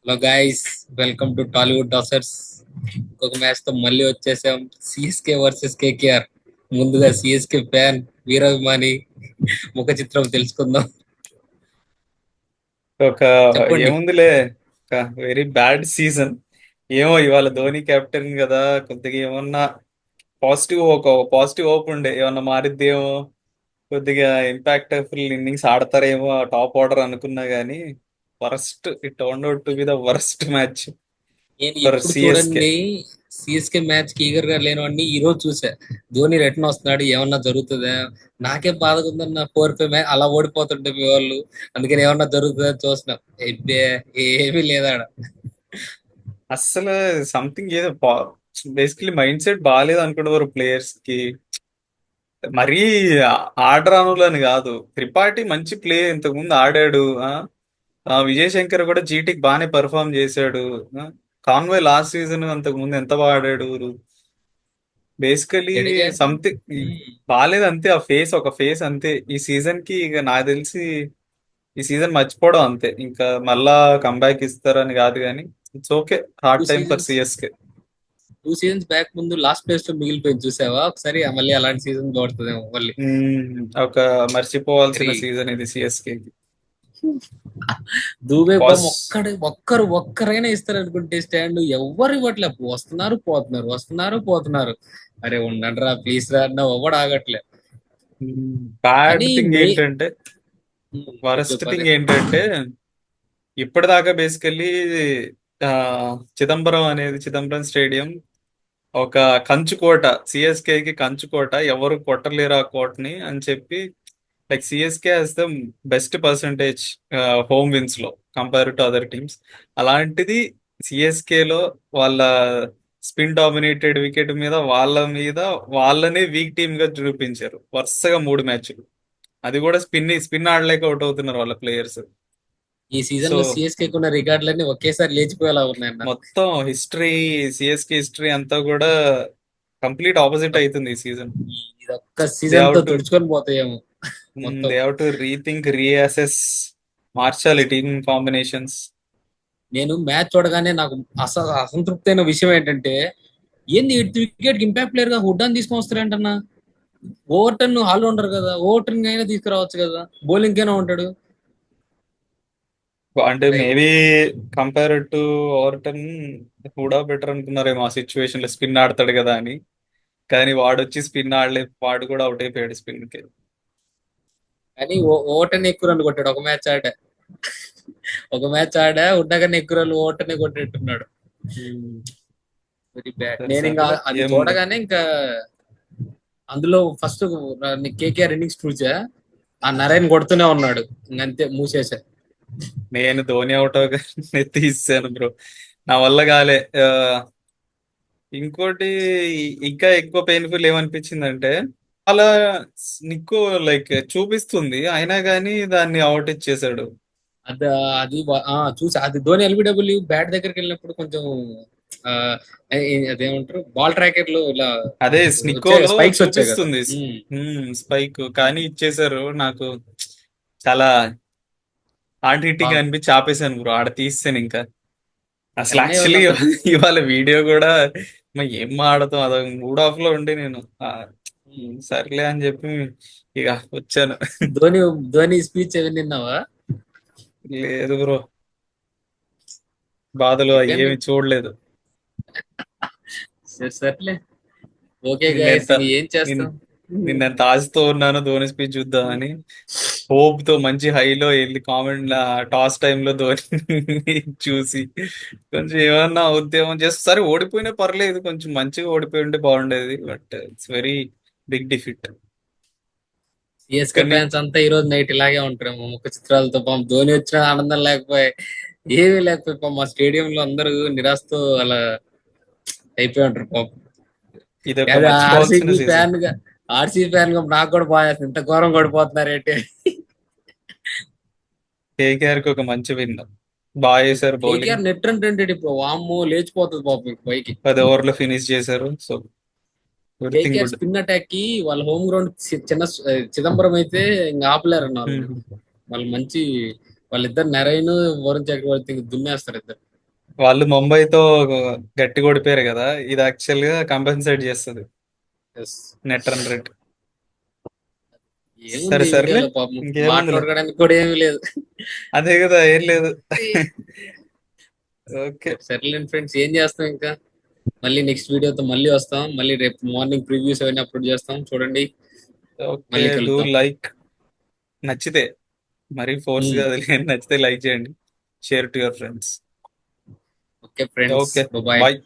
Hello guys, welcome to Tollywood డాసర్స్. ఇంకొక match తో మళ్ళీ వచ్చేసాం. CSK versus KKR. ముందుగా సిఎస్కే ఫ్యాన్, వీరాభిమాని ముఖ చిత్రం తెలుసుకుందాం. ఒక చెప్పండి. ఏముందిలే. ఒక వెరీ బ్యాడ్ సీజన్. ఏమో ఇవాళ ధోని కెప్టెన్ కదా, కొద్దిగా ఏమన్నా ఒక పాజిటివ్ హోప్ ఉండే ఏమన్నా మారిద్దేమో, కొద్దిగా ఇంపాక్ట్ ఫుల్ ఇన్నింగ్స్ ఆడతారేమో టాప్ ఆర్డర్ అనుకున్నా గానీ worst, it turn out to be the worst match నేను ఫర్ ఎప్పుడు సిఎస్కే. చూడండి సిఎస్కే మ్యాచ్ కి ఈగర్ గా లేనివాడిని ఈ రోజు చూసా. ధోని రిటర్న్ వస్తున్నాడు, ఏమన్నా జరుగుతుందా? నాకే బాధగా ఉందన్న 4-5 మ్యాచ్ అలా ఓడిపోతుంటే మీ వాళ్ళు. అందుకని ఏమన్నా జరుగుతుందా చూస్తున్నాం. ఎబ్బే, ఏమీ లేదాడ. అస్సలు సంథింగ్ ఏదో బేసికలీ మైండ్ సెట్ బాగాలేదు అనుకుంటారు ప్లేయర్స్ కి. మరీ ఆర్డర్ అనులని కాదు, త్రిపాఠి మంచి ప్లే ఇంతకు ముందు ఆడాడు. విజయ్ శంకర్ కూడా జీటీకి బాగానే పెర్ఫామ్ చేశాడు. ఆ, కాన్వే లాస్ట్ సీజన్ అంతకు ముందు ఎంత బాగా ఆడాడు. బేసికలీ జడేజా. సంథింగ్ ఉమ్. బాగాలేదు అంతే. ఒక ఫేస్ అంతే ఈ సీజన్ కి. ఇక నాకు తెలిసి ఈ సీజన్ మర్చిపోవడం అంతే. ఇంకా మళ్ళా కంబ్యాక్ ఇస్తారని కాదు కానీ it's okay. Too hard time for seasons CSK. 2 seasons back ముందు లాస్ట్ ప్లేస్ లో మిగిలిపోయింది చూసావా ఒకసారి? మళ్ళీ అలాంటి సీజన్ పడుతుందేమో మళ్ళీ. ఒక మర్చిపోవాల్సిన వెరీ సీజన్ ఇది సిఎస్కే. దూబే బామ్ కాస్ ఒక్కరైనా ఇస్తారు అనుకుంటే స్టాండ్ ఎవ్వరు ఇవ్వట్లే. వస్తున్నారు పోతున్నారు, వస్తున్నారు పోతున్నారు. అరే ఉండండి రా, ప్లీజ్ రా అన్న ఎవ్వడు ఆగట్లే. బ్యాడ్ కానీ థింగ్ ఏంటంటే చెప్పు వరస్ట్ చెప్పు అదే. థింగ్ ఏంటంటే ఇప్పటిదాకా బేసికల్లీ చిదంబరం స్టేడియం ఒక కంచుకోట, సిఎస్కేకి కంచుకోట, ఎవరు కొట్టలేరు ఆ కోటని అని చెప్పి. Like CSK has the best percentage home wins లో కంపేర్ టు అదర్ టీమ్స్. అలాంటిది సిఎస్కే లో వాళ్ళ స్పిన్ డామినేటెడ్ వికెట్ మీద వాళ్ళనే వీక్ టీమ్ గా చూపించారు వరుసగా 3 మ్యాచ్లు. అది కూడా స్పిన్ ఆడలేక అవుట్ అవుతున్నారు వాళ్ళ ప్లేయర్స్. ఈ సీజన్ సో లో సిఎస్కే ఉన్న రికార్డులన్నీ ఒకేసారి లేచిపోయేలా ఉన్నాయన్న. మొత్తం హిస్టరీ, సిఎస్కే హిస్టరీ అంతా కూడా కంప్లీట్ ఆపోజిట్ అవుతుంది ఈ సీజన్. ఇది ఒక్క దే సీజన్ హావ్ తో టు తుడుచుకొని పోతాయేమో మొత్తం. They have to rethink, reassess, మార్చాలి టీమ్ కాంబినేషన్స్. నేను మ్యాచ్ చూడగానే నాకు అసంతృప్తి అయిన విషయం ఏంటంటే, ఏంది వికెట్ కి ఇంపాక్ట్ ప్లేయర్ గా హుడ్డాని తీసుకొని వస్తారంటన్నా. ఓవర్టన్ ఆల్రౌండర్ కదా, ఓవర్టన్ అయినా తీసుకురావచ్చు కదా, బౌలింగ్ అయినా ఉంటాడు. అంటే అరే మేబీ కంపేర్ టు ఓవర్టన్ కూడా బెటర్ అనుకున్నారేమో ఆ సిచ్యువేషన్ లో, స్పిన్ ఆడతాడు కదా అని. కానీ వాడు వచ్చి స్పిన్ ఆడలే, వాడు కూడా అవుట్ అయిపోయాడు స్పిన్ కి. కానీ ఓవర్టన్ ఎక్కువ రన్ కొట్టాడు ఒక మ్యాచ్ ఆడ. ఒక మ్యాచ్ ఆడ ఉండగానే ఎక్కువ రన్ ఓవర్టనే కొట్టేట్టున్నాడు. Very bad. సరే నేను ఇంకా సర్లే, అది ఏముంది. చూడగానే ఇంకా అందులో ఫస్ట్ కేకేఆర్ ఇన్నింగ్స్ చూసా. ఆ నరేన్ కొడుతూనే ఉన్నాడు, ఇంకంతే మూసేసా. నేను ధోని అవుట్ అవగానే తీసాను బ్రో. నా వల్ల కాలే. ఇంకోటి ఇంకా ఎక్కువ పెయిన్ఫుల్ ఏమనిపించిందంటే అలా నిక్కు లైక్ చూపిస్తుంది అయినా కానీ దాన్ని అవుట్ ఇచ్చేసాడు. అది అది చూసా. అది ధోని ఎల్బిడబ్ల్యూ బ్యాట్ దగ్గరికి వెళ్ళినప్పుడు కొంచెం ఆ, అదేమంటారు, బాల్ ట్రాకర్ లో ఇలా అదే వచ్చాయి, స్నికోలో స్పైక్స్ వచ్చాయి కదా. చూపిస్తుంది స్పైక్, కానీ ఇచ్చేసారు నాకు. చాలా హార్డ్ హిట్టింగ్ బాగా అనిపించి ఆపేసాను బ్రో ఆడ తీసాను ఇంకా. అసలు చెన్నై వాళ్ళు యాక్చువల్లీ అంత ఇవాళ వీడియో కూడా మరి ఏం ఆడతాం అదో మూడ్ ఆఫ్ లో ఉండి నేను సర్లే అని చెప్పి ఇక వచ్చాను. ధోని ధోని స్పీచ్ ఏమి నిన్నావా? లేదు బ్రో, బాధలు అవి అయిపోయింది. ఏమి చూడలేదు. సర్లే. ఓకే గైస్, నిన్నెంత ఇంక ఏం నిన్ చేస్తాం. నిన్నెంత ఆశతో ఉన్నాను ధోని స్పీచ్ చూద్దామని. హోప్ తో మంచి హైలో వెళ్ళి కామెంట్ టాస్ టైంలో ధోని చూసి కొంచెం ఏమన్నా ఉద్యమం చేస్తే సరే, ఓడిపోయినా పర్లేదు, కొంచెం మంచిగా ఓడిపోయి ఉంటే బాగుండేది. But it's very big defeat. CSK కానీ ఫ్యాన్స్ అంతా ఈ రోజు నైట్ ఇలాగే ఉంటారేమో, ముఖ చిత్రాలతో. పాపం ధోని వచ్చిన ఆనందం లేకపోయి, ఏమీ లేకపోయి పాపం మా స్టేడియం లో అందరూ నిరాశతో అలా అయిపోయి ఉంటారు పాపం. ఇది ఒక అదే మర్చిపోవాల్సిన ఆర్సీబీ సీజన్. ఫ్యాన్ గా, ఆర్సీబీ ఫ్యాన్ గా నాకు కూడా బాగా ఇంత ఘోరం కొడిపోతున్నారేంటి. కేకేఆర్ కి ఒక మంచి విన్. బాగా చేశారు బౌలింగ్. కేకేఆర్ నెట్ రన్ రెండేది ఇప్పుడు వామ్మో లేచిపోతుంది పాపం ఇంక పైకి. 10 ఓవర్లు ఫినిష్ చేశారు. So everything KKR good. Spin attack కి వాళ్ళ హోమ్ గ్రౌండ్ చిన్న చిదంబరం అయితే ఇంకా ఆపలేరన్న వాళ్ళని. వాళ్ళు మంచి, వాళ్ళిద్దరు నరైన్, వరుణ్ చక్రవర్తి ఇంక దున్నేస్తారు ఇద్దరు. వాళ్ళు ముంబైతో గట్టి ఓడిపోయారు కదా, ఇది యాక్చువల్ గా కంపెన్సేట్ చేస్తుంది ఎస్. Net run rate. ఏముంది సరే ఈ సర్లే, వీడియోలో పాపం ఇంకేముందిలే. మాట్లాడుకోవడానికి కూడా ఏమీ లేదు. అదే కదా, ఏం లేదు. ఓకే. సర్లేండి ఫ్రెండ్స్, ఏం చేస్తాం ఇంకా. మళ్ళీ నెక్స్ట్ వీడియోతో మళ్ళీ వస్తాం. మళ్ళీ రేపు మార్నింగ్ ప్రివ్యూస్ అవన్నీ అప్లోడ్ చేస్తాం, చూడండి. ఓకే, మళ్ళీ డూ కలుద్దాం. లైక్. నచ్చితే, మరీ ఫోర్స్ ఉమ్, కాదు, నచ్చితే లైక్ చేయండి, share to your friends. Okay friends, okay, bye. Bye.